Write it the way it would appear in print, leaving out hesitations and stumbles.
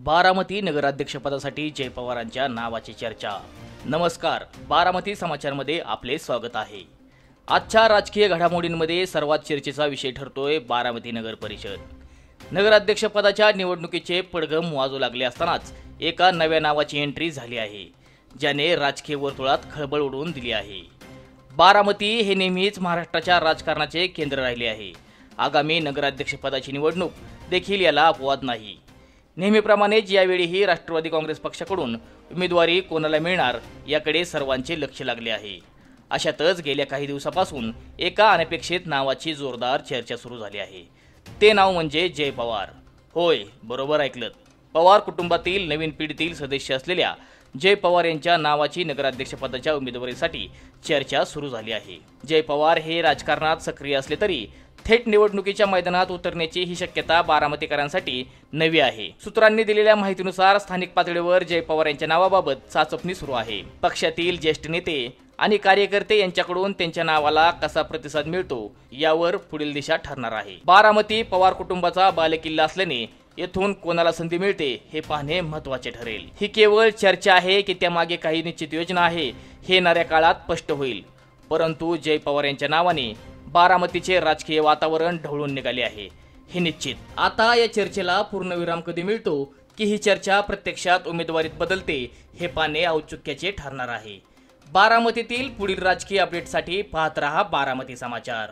बारामती नगराध्यक्षपदासाठी जय पवारांच्या नावाची चर्चा। नमस्कार, बारामती समाचारमध्ये आपले स्वागत आहे। आजच्या राजकीय घडामोडींमध्ये सर्वात चर्चेचा विषय ठरतोय बारामती नगर परिषद। नगराध्यक्षपदाच्या निवडणुकीचे पडघम वाजू लागले असतानाच एका नव्या नावाची एंट्री झाली आहे, ज्याने राजकीय वर्तुळात खळबळ उडवून दिली आहे। बारामती हे नेहमीच महाराष्ट्राच्या राजकारणाचे केंद्र राहिले आहे। आगामी नगराध्यक्षपदाची निवडणूक देखील याला अपवाद नाही। नेहमीप्रमाणेच यावेळीही राष्ट्रवादी काँग्रेस पक्षाकडून उमेदवारी कोणाला मिळणार याकडे सर्वांचे लक्ष लागले आहे। अशातच गेल्या काही दिवसापासून एका अनपेक्षित नावाची जोरदार चर्चा सुरू झाली आहे। ते नाव म्हणजे जय पवार। होय, बरोबर ऐकलत, पवार कुटुंबातील नवीन पिढीतील सदस्य असलेल्या जय पवार यांच्या नावाची नगराध्यक्षपदाच्या उमेदवारीसाठी चर्चा सुरू झाली आहे। जय पवार हे राजकारणात सक्रिय असले तरी थेट निवडणुकीच्या मैदानात उतरण्याची ही शक्यता बारामतीकरांसाठी नवी आहे। सूत्रांनी दिलेल्या माहितीनुसार स्थानिक पातळीवर जय पवार यांच्या नावाबाबत चाचपणी सुरू आहे। पक्षातील ज्येष्ठ नेते आणि कार्यकर्ते यांच्याकडून त्यांच्या नावाला कसा प्रतिसाद मिळतो यावर पुढील दिशा ठरणार आहे। बारामती पवार कुटुंबाचा बालेकिल्ला असल्याने येथून कोणाला संधी मिळते हे पाहणे महत्त्वाचे ठरेल। ही केवळ चर्चा आहे की त्यामागे काही निश्चित योजना आहे हे येणाऱ्या काळात स्पष्ट होईल। परंतु जय पवार यांच्या नावाने बारामतीचे राजकीय वातावरण ढवळून निघाले आहे हे निश्चित। आता या चर्चेला पूर्णविराम कधी मिळतो की ही चर्चा प्रत्यक्षात उमेदवारीत बदलते हे पाहणे औत्सुक्याचे ठरणार आहे। बारामतीतील पुढील राजकीय अपडेटसाठी पाहत रहा बारामती समाचार।